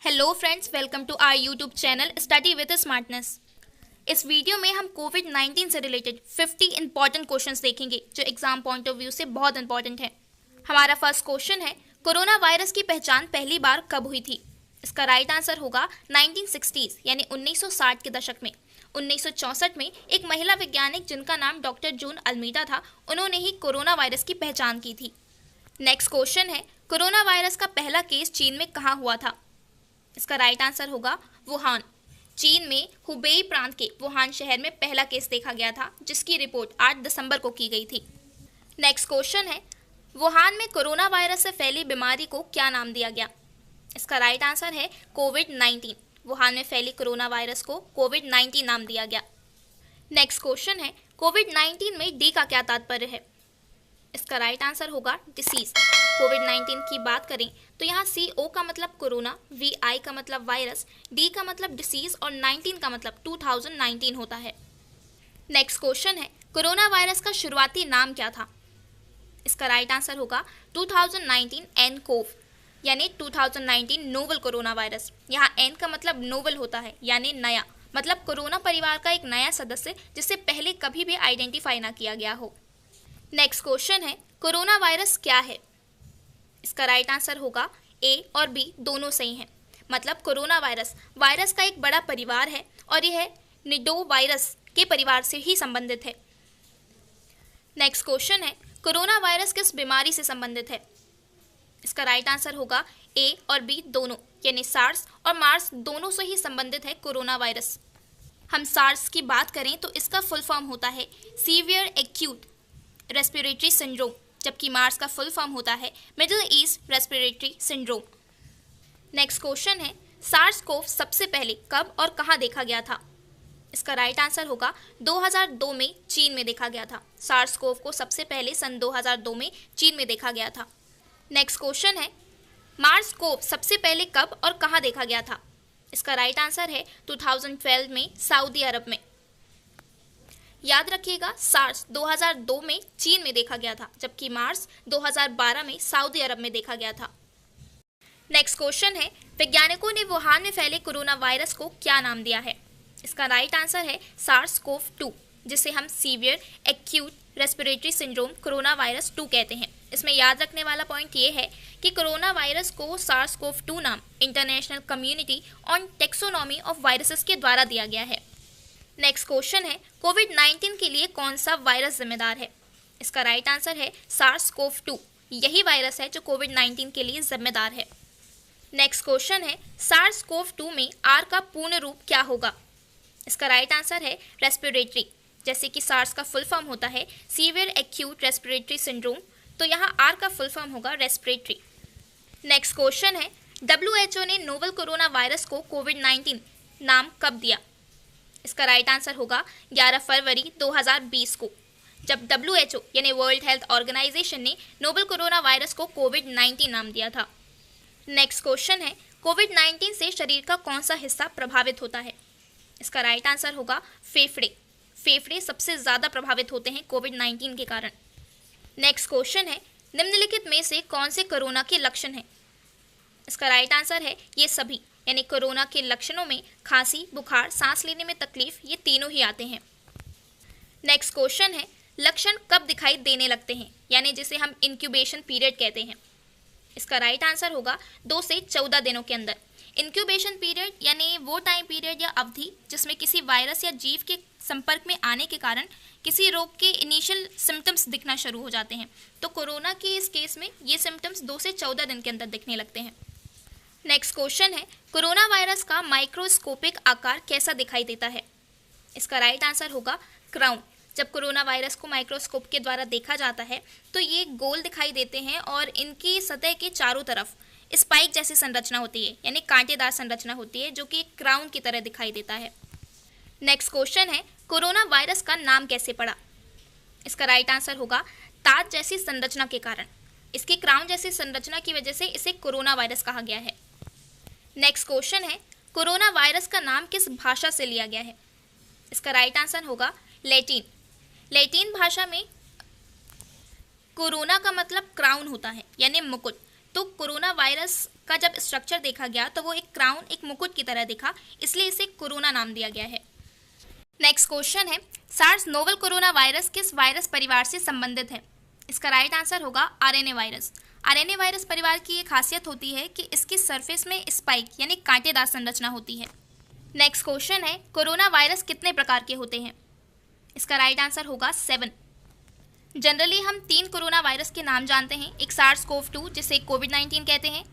Hello friends, welcome to our YouTube channel study with smartness. इस video में हम कोविड-19 से रिलेटेड 50 इंपॉर्टेंट क्वेश्चंस देखेंगे जो एग्जाम पॉइंट ऑफ व्यू से बहुत इंपॉर्टेंट है। हमारा फर्स्ट क्वेश्चन है, कोरोना वायरस की पहचान पहली बार कब हुई थी? इसका राइट आंसर होगा 1960s यानी 1960 के दशक में। 1964 में एक महिला वैज्ञानिक जिनका नाम डॉक्टर जून अल्मीडा था, उन्होंने ही कोरोना वायरस की पहचान की थी। नेक्स्ट क्वेश्चन है, कोरोना वायरस का पहला केस चीन में कहाँ हुआ था? इसका राइट आंसर होगा वुहान। चीन में हुबेई प्रांत के वुहान शहर में पहला केस देखा गया था, जिसकी रिपोर्ट 8 दिसंबर को की गई थी। नेक्स्ट क्वेश्चन है, वुहान में कोरोना वायरस से फैली बीमारी को क्या नाम दिया गया? इसका राइट आंसर है कोविड-19। वुहान में फैली कोरोना वायरस को कोविड-19 नाम दिया गया। नेक्स्ट क्वेश्चन है, कोविड-19 में डी का क्या तात्पर्य है? इसका राइट आंसर होगा डिसीज। कोविड-19 की बात करें तो यहाँ CO का मतलब कोरोना, VI का मतलब वायरस, D का मतलब डिसीज और 19 का मतलब 2019 होता है। नेक्स्ट क्वेश्चन है, कोरोना वायरस का शुरुआती नाम क्या था? इसका राइट आंसर होगा 2019 nCoV यानी 2019 नोवल कोरोना वायरस। यहाँ N का मतलब नोवल होता है यानी नया, मतलब कोरोना परिवार का एक नया सदस्य जिससे पहले कभी भी आइडेंटिफाई ना किया गया हो। नेक्स्ट क्वेश्चन है, कोरोना वायरस क्या है? इसका राइट आंसर होगा A और B दोनों सही हैं। मतलब कोरोना वायरस वायरस का एक बड़ा परिवार है और यह निडोवायरस के परिवार से ही संबंधित है। नेक्स्ट क्वेश्चन है, कोरोना वायरस किस बीमारी से संबंधित है? इसका राइट आंसर होगा A और B दोनों यानी सार्स और मार्स दोनों से ही संबंधित है कोरोना वायरस। हम सार्स की बात करें तो इसका फुल फॉर्म होता है सीवियर एक्यूट रेस्पिरेटरी सिंड्रोम, जबकि मार्स का फुल फॉर्म होता है middle east respiratory syndrome. Next question है, सार्स कोव सबसे पहले कब और कहाँ देखा गया था? इसका राइट आंसर होगा 2002 में चीन में देखा गया था। सार्स कोव को सबसे पहले सन 2002 में चीन में देखा गया था। नेक्स्ट क्वेश्चन है, मार्स कोव सबसे पहले कब और कहाँ देखा गया था? इसका राइट आंसर है 2012 में सऊदी अरब में। याद रखिएगा, सार्स 2002 में चीन में देखा गया था, जबकि मार्स 2012 में सऊदी अरब में देखा गया था। नेक्स्ट क्वेश्चन है, वैज्ञानिकों ने वुहान में फैले कोरोना वायरस को क्या नाम दिया है? इसका राइट आंसर है SARS-CoV-2, जिसे हम severe acute respiratory syndrome corona virus 2 कहते हैं। इसमें याद रखने वाला पॉइंट ये है कि कोरोना वायरस को SARS-CoV-2 नाम international community on taxonomy of viruses के द्वारा दिया गया है। नेक्स्ट क्वेश्चन है, कोविड-19 के लिए कौन सा वायरस जिम्मेदार है? इसका राइट आंसर है SARS-CoV-2। यही वायरस है जो कोविड-19 के लिए जिम्मेदार है। नेक्स्ट क्वेश्चन है, SARS-CoV-2 में R का पूर्ण रूप क्या होगा? इसका राइट आंसर है रेस्पिरेटरी। जैसे कि सार्स का फुल फॉर्म होता है सीवियर एक्यूट रेस्पिरेटरी सिंड्रोम, तो यहाँ R का फुल फॉर्म होगा रेस्पिरेटरी। नेक्स्ट क्वेश्चन है, WHO ने नोवल कोरोना वायरस को कोविड-19 नाम कब दिया? इसका राइट आंसर होगा 11 फरवरी 2020 को, जब WHO यानी वर्ल्ड हेल्थ ऑर्गेनाइजेशन ने नोवल कोरोना वायरस को कोविड-19 नाम दिया था। नेक्स्ट क्वेश्चन है, कोविड-19 से शरीर का कौन सा हिस्सा प्रभावित होता है? इसका राइट आंसर होगा फेफड़े। फेफड़े सबसे ज़्यादा प्रभावित होते हैं कोविड-19 के कारण। नेक्स्ट क्वेश्चन है, निम्नलिखित में से कौन से कोरोना के लक्षण हैं? इसका राइट आंसर है ये सभी, यानी कोरोना के लक्षणों में खांसी, बुखार, सांस लेने में तकलीफ, ये तीनों ही आते हैं। नेक्स्ट क्वेश्चन है, लक्षण कब दिखाई देने लगते हैं, यानी जिसे हम इंक्यूबेशन पीरियड कहते हैं? इसका राइट आंसर होगा 2 से 14 दिनों के अंदर। इंक्यूबेशन पीरियड यानी वो टाइम पीरियड या अवधि जिसमें किसी वायरस या जीव के संपर्क में आने के कारण किसी रोग के इनिशियल सिम्टम्स दिखना शुरू हो जाते हैं। तो कोरोना के इस केस में ये सिम्टम्स 2 से 14 दिन के अंदर दिखने लगते हैं। नेक्स्ट क्वेश्चन है, कोरोना वायरस का माइक्रोस्कोपिक आकार कैसा दिखाई देता है? इसका राइट आंसर होगा क्राउन। जब कोरोना वायरस को माइक्रोस्कोप के द्वारा देखा जाता है तो ये गोल दिखाई देते हैं और इनकी सतह के चारों तरफ स्पाइक जैसी संरचना होती है, यानी कांटेदार संरचना होती है, जो कि एक क्राउन की तरह दिखाई देता है। नेक्स्ट क्वेश्चन है, कोरोना वायरस का नाम कैसे पड़ा? इसका राइट आंसर होगा ताज जैसी संरचना के कारण। इसकी क्राउन जैसी संरचना की वजह से इसे कोरोना वायरस कहा गया है। नेक्स्ट क्वेश्चन है, कोरोना वायरस का नाम किस भाषा से लिया गया है? इसका राइट आंसर होगा लैटिन। लैटिन भाषा में कोरोना का मतलब क्राउन होता है, यानी मुकुट। तो कोरोना वायरस का जब स्ट्रक्चर देखा गया तो वो एक क्राउन, एक मुकुट की तरह दिखा, इसलिए इसे कोरोना नाम दिया गया है। नेक्स्ट क्वेश्चन है, सार्स नोवल कोरोना वायरस किस वायरस परिवार से संबंधित है? इसका राइट आंसर होगा आरएनए वायरस। आरएनए वायरस परिवार की एक खासियत होती है कि इसकी सरफेस में स्पाइक यानी कांटेदार संरचना होती है। नेक्स्ट क्वेश्चन है, कोरोना वायरस कितने प्रकार के होते हैं? इसका राइट आंसर होगा 7। जनरली हम 3 कोरोना वायरस के नाम जानते हैं, एक सार्स कोव 2 जिसे कोविड-19 कहते हैं,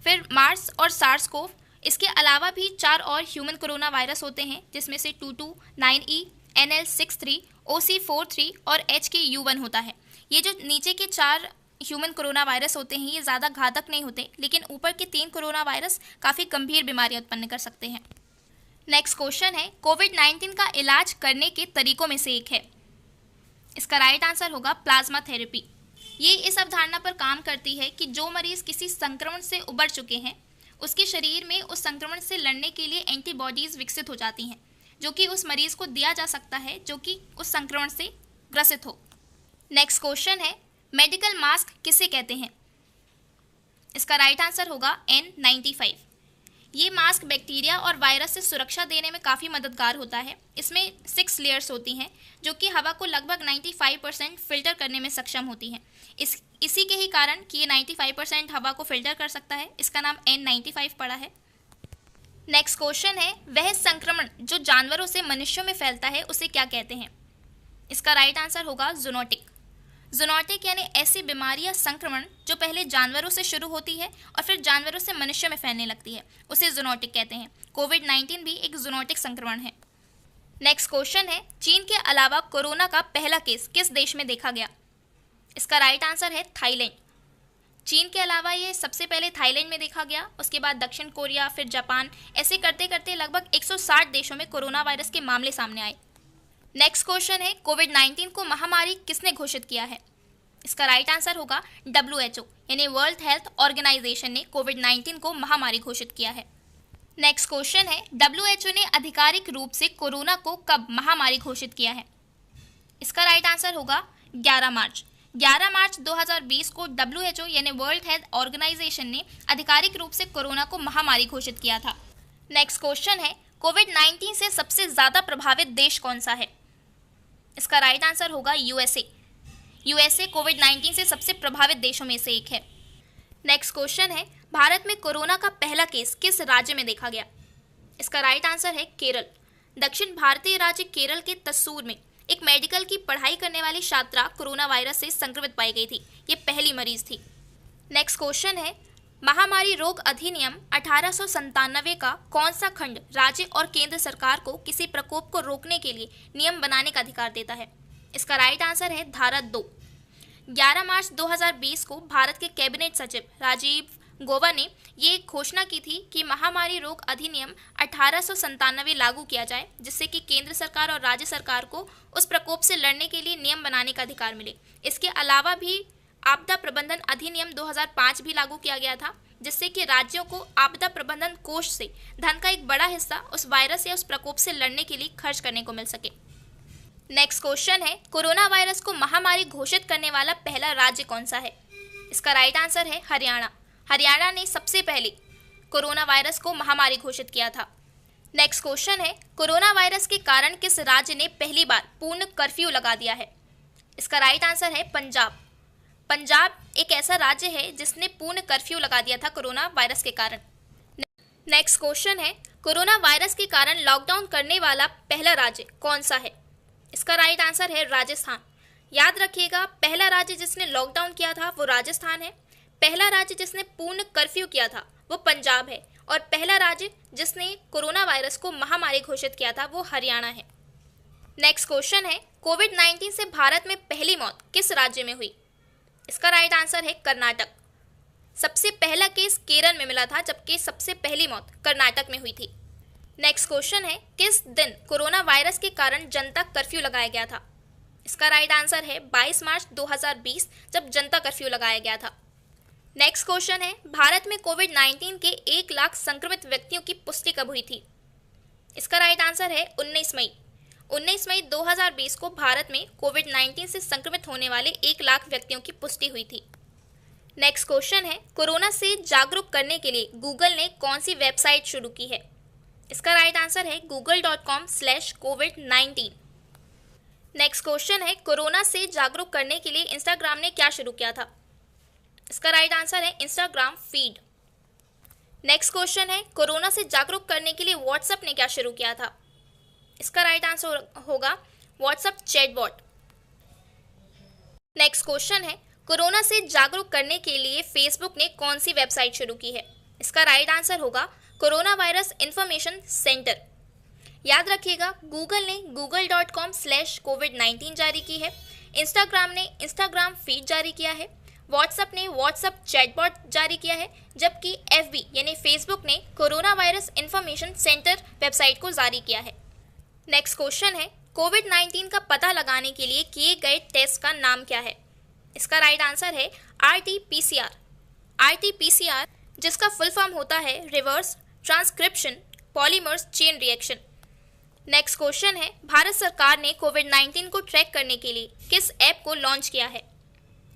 फिर मार्स और सार्स कोव। इसके अलावा भी 4 और ह्यूमन कोरोना वायरस होते हैं जिसमें से 22, 9E, NL63, OC43 और HKU1 होता है। ये जो नीचे के 4 ह्यूमन कोरोना वायरस होते हैं ये ज़्यादा घातक नहीं होते, लेकिन ऊपर के 3 कोरोना वायरस काफ़ी गंभीर बीमारियां उत्पन्न कर सकते हैं। नेक्स्ट क्वेश्चन है, कोविड-19 का इलाज करने के तरीकों में से एक है। इसका राइट आंसर होगा प्लाज्मा थेरेपी। ये इस अवधारणा पर काम करती है कि जो मरीज किसी संक्रमण से उबर चुके हैं उसके शरीर में उस संक्रमण से लड़ने के लिए एंटीबॉडीज विकसित हो जाती हैं, जो कि उस मरीज को दिया जा सकता है जो कि उस संक्रमण से ग्रसित हो। नेक्स्ट क्वेश्चन है, मेडिकल मास्क किसे कहते हैं? इसका राइट आंसर होगा N95। ये मास्क बैक्टीरिया और वायरस से सुरक्षा देने में काफ़ी मददगार होता है। इसमें 6 लेयर्स होती हैं जो कि हवा को लगभग 95% फिल्टर करने में सक्षम होती हैं। इसी के ही कारण कि ये 95% हवा को फिल्टर कर सकता है, इसका नाम N95 पड़ा है। नेक्स्ट क्वेश्चन है, वह संक्रमण जो जानवरों से मनुष्यों में फैलता है उसे क्या कहते हैं? इसका राइट आंसर होगा जूनोटिक। जूनोटिक यानी ऐसी बीमारी या संक्रमण जो पहले जानवरों से शुरू होती है और फिर जानवरों से मनुष्य में फैलने लगती है, उसे जूनोटिक कहते हैं। कोविड-19 भी एक जूनोटिक संक्रमण है। नेक्स्ट क्वेश्चन है, चीन के अलावा कोरोना का पहला केस किस देश में देखा गया? इसका राइट आंसर है थाईलैंड। चीन के अलावा ये सबसे पहले थाईलैंड में देखा गया, उसके बाद दक्षिण कोरिया, फिर जापान, ऐसे करते करते लगभग 160 देशों में कोरोना वायरस के मामले सामने आए। नेक्स्ट क्वेश्चन है, कोविड-19 को महामारी किसने घोषित किया है? इसका राइट आंसर होगा WHO यानी वर्ल्ड हेल्थ ऑर्गेनाइजेशन ने कोविड-19 को महामारी घोषित किया है। नेक्स्ट क्वेश्चन है, WHO ने आधिकारिक रूप से कोरोना को कब महामारी घोषित किया है? इसका राइट आंसर होगा 11 मार्च। 11 मार्च 2020 को WHO यानी वर्ल्ड हेल्थ ऑर्गेनाइजेशन ने आधिकारिक रूप से कोरोना को महामारी घोषित किया था। नेक्स्ट क्वेश्चन है, कोविड-19 से सबसे ज़्यादा प्रभावित देश कौन सा है? इसका राइट आंसर होगा USA। USA कोविड-19 से सबसे प्रभावित देशों में से एक है। नेक्स्ट क्वेश्चन है, भारत में कोरोना का पहला केस किस राज्य में देखा गया? इसका राइट आंसर है केरल। दक्षिण भारतीय राज्य केरल के तस्सूर में एक मेडिकल की पढ़ाई करने वाली छात्रा कोरोना वायरस से संक्रमित पाई गई थी। ये पहली मरीज थी। नेक्स्ट क्वेश्चन है, महामारी रोग अधिनियम 1897 का कौन सा खंड राज्य और केंद्र सरकार को किसी प्रकोप को रोकने के लिए नियम बनाने का अधिकार देता है? इसका राइट आंसर है धारा 2। 11 मार्च 2020 को भारत के कैबिनेट सचिव राजीव गौबा ने ये घोषणा की थी कि महामारी रोग अधिनियम 1897 लागू किया जाए, जिससे कि केंद्र सरकार और राज्य सरकार को उस प्रकोप से लड़ने के लिए नियम बनाने का अधिकार मिले। इसके अलावा भी आपदा प्रबंधन अधिनियम 2005 भी लागू किया गया था, जिससे कि राज्यों को आपदा प्रबंधन कोष से धन का एक बड़ा हिस्सा उस वायरस या उस प्रकोप से लड़ने के लिए खर्च करने को मिल सके। नेक्स्ट क्वेश्चन है, कोरोना वायरस को महामारी घोषित करने वाला पहला राज्य कौन सा है? इसका राइट आंसर है हरियाणा। हरियाणा ने सबसे पहले कोरोना वायरस को महामारी घोषित किया था। नेक्स्ट क्वेश्चन है, कोरोना वायरस के कारण किस राज्य ने पहली बार पूर्ण कर्फ्यू लगा दिया है? इसका राइट आंसर है पंजाब। पंजाब एक ऐसा राज्य है जिसने पूर्ण कर्फ्यू लगा दिया था कोरोना वायरस के कारण। नेक्स्ट क्वेश्चन है, कोरोना वायरस के कारण लॉकडाउन करने वाला पहला राज्य कौन सा है? इसका राइट आंसर है राजस्थान। याद रखिएगा, पहला राज्य जिसने लॉकडाउन किया था वो राजस्थान है, पहला राज्य जिसने पूर्ण कर्फ्यू किया था वो पंजाब है, और पहला राज्य जिसने कोरोना वायरस को महामारी घोषित किया था वो हरियाणा है। नेक्स्ट क्वेश्चन है, कोविड-19 से भारत में पहली मौत किस राज्य में हुई? इसका राइट आंसर है कर्नाटक। सबसे पहला केस केरल में मिला था, जबकि सबसे पहली मौत कर्नाटक में हुई थी। नेक्स्ट क्वेश्चन है, किस दिन कोरोना वायरस के कारण जनता कर्फ्यू लगाया गया था? इसका राइट आंसर है 22 मार्च 2020, जब जनता कर्फ्यू लगाया गया था। नेक्स्ट क्वेश्चन है, भारत में कोविड-19 के 1 लाख संक्रमित व्यक्तियों की पुष्टि कब हुई थी? इसका राइट आंसर है 19 मई। 19 मई 2020 को भारत में कोविड-19 से संक्रमित होने वाले 1 लाख व्यक्तियों की पुष्टि हुई थी। नेक्स्ट क्वेश्चन है, कोरोना से जागरूक करने के लिए गूगल ने कौन सी वेबसाइट शुरू की है? इसका राइट आंसर है google.com/covid19। नेक्स्ट क्वेश्चन है, कोरोना से जागरूक करने के लिए इंस्टाग्राम ने क्या शुरू किया था? इसका राइट आंसर है इंस्टाग्राम फीड। नेक्स्ट क्वेश्चन है, कोरोना से जागरूक करने के लिए व्हाट्सएप ने क्या शुरू किया था? इसका राइट आंसर होगा व्हाट्सएप चैटबॉट। नेक्स्ट क्वेश्चन है, कोरोना से जागरूक करने के लिए फेसबुक ने कौन सी वेबसाइट शुरू की है? इसका राइट आंसर होगा कोरोना वायरस इंफॉर्मेशन सेंटर। याद रखिएगा, गूगल ने google.com/covid19 जारी की है, इंस्टाग्राम ने इंस्टाग्राम फीड जारी किया है, व्हाट्सएप ने व्हाट्सएप चैटबॉट जारी किया है, जबकि एफबी यानी फेसबुक ने corona virus information centre website को जारी किया है। नेक्स्ट क्वेश्चन है, कोविड-19 का पता लगाने के लिए किए गए टेस्ट का नाम क्या है? इसका राइट आंसर है RT-PCR। RT-PCR जिसका फुल फॉर्म होता है reverse transcription polymers chain reaction. Next question है, भारत सरकार ने कोविड-19 को ट्रैक करने के लिए किस ऐप को लॉन्च किया है?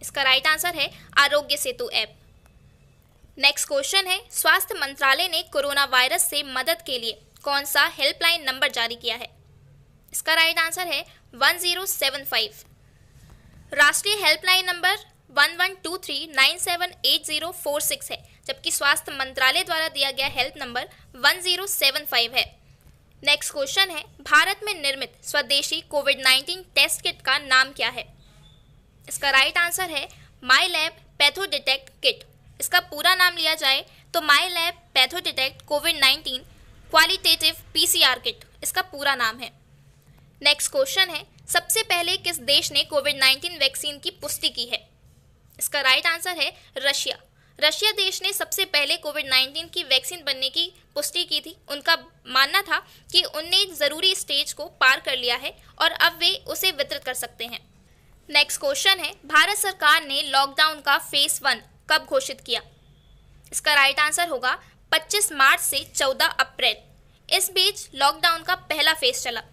इसका राइट आंसर है Aarogya Setu app. Next question है, स्वास्थ्य मंत्रालय ने कोरोना वायरस से मदद के लिए कौन सा हेल्पलाइन नंबर जारी किया है? इसका राइट आंसर है 1075। राष्ट्रीय हेल्पलाइन नंबर 1123978046 है, जबकि स्वास्थ्य मंत्रालय द्वारा दिया गया हेल्प नंबर 1075 है। नेक्स्ट क्वेश्चन है, भारत में निर्मित स्वदेशी कोविड-19 टेस्ट किट का नाम क्या है? इसका राइट आंसर है माईलैब पैथोडिटेक्ट किट। इसका पूरा नाम लिया जाए तो माईलैब पैथोडिटेक्ट कोविड-19 क्वालिटेटिव PCR किट इसका पूरा नाम है। नेक्स्ट क्वेश्चन है, सबसे पहले किस देश ने कोविड-19 वैक्सीन की पुष्टि की है? इसका राइट आंसर है रशिया। रशिया देश ने सबसे पहले कोविड-19 की वैक्सीन बनने की पुष्टि की थी। उनका मानना था कि उनने ज़रूरी स्टेज को पार कर लिया है और अब वे उसे वितरित कर सकते हैं। नेक्स्ट क्वेश्चन है, भारत सरकार ने लॉकडाउन का फेज 1 कब घोषित किया? इसका राइट आंसर होगा 25 मार्च से 14 अप्रैल। इस बीच लॉकडाउन का पहला फेज चला।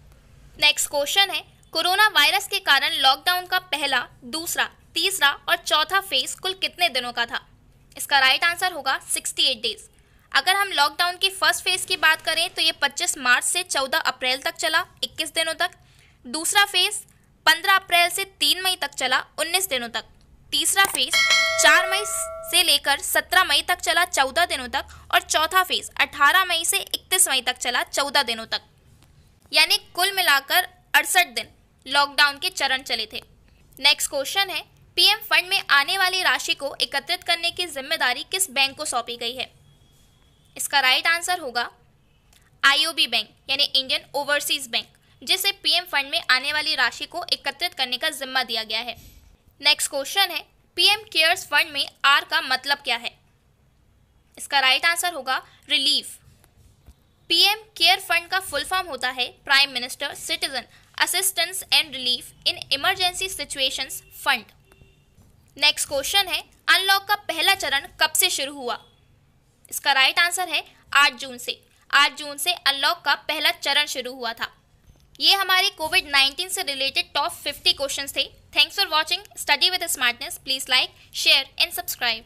नेक्स्ट क्वेश्चन है, कोरोना वायरस के कारण लॉकडाउन का पहला, दूसरा, तीसरा और चौथा फेज कुल कितने दिनों का था? इसका राइट आंसर होगा 68 डेज। अगर हम लॉकडाउन के फर्स्ट फेज की बात करें तो ये 25 मार्च से 14 अप्रैल तक चला, 21 दिनों तक। दूसरा फेज 15 अप्रैल से 3 मई तक चला, 19 दिनों तक। तीसरा फेज 4 मई से लेकर 17 मई तक चला, 14 दिनों तक। और चौथा फेज 18 मई से 31 मई तक चला, 14 दिनों तक। यानी कुल मिलाकर 68 दिन लॉकडाउन के चरण चले थे। नेक्स्ट क्वेश्चन है, पीएम फंड में आने वाली राशि को एकत्रित करने की जिम्मेदारी किस बैंक को सौंपी गई है? इसका राइट आंसर होगा IOB बैंक यानी इंडियन ओवरसीज बैंक, जिसे पीएम फंड में आने वाली राशि को एकत्रित करने का जिम्मा दिया गया है। नेक्स्ट क्वेश्चन है, पीएम केयर्स फंड में R का मतलब क्या है? इसका राइट आंसर होगा रिलीफ। पीएम केयर फंड का फुल फॉर्म होता है prime minister citizen assistance and relief in emergency situations fund. Next question है, अनलॉक का पहला चरण कब से शुरू हुआ? इसका राइट आंसर है 8 जून से। 8 जून से अनलॉक का पहला चरण शुरू हुआ था। ये हमारे कोविड-19 से रिलेटेड टॉप 50 क्वेश्चंस थे। Thanks for watching study with smartness. Please like, share and subscribe.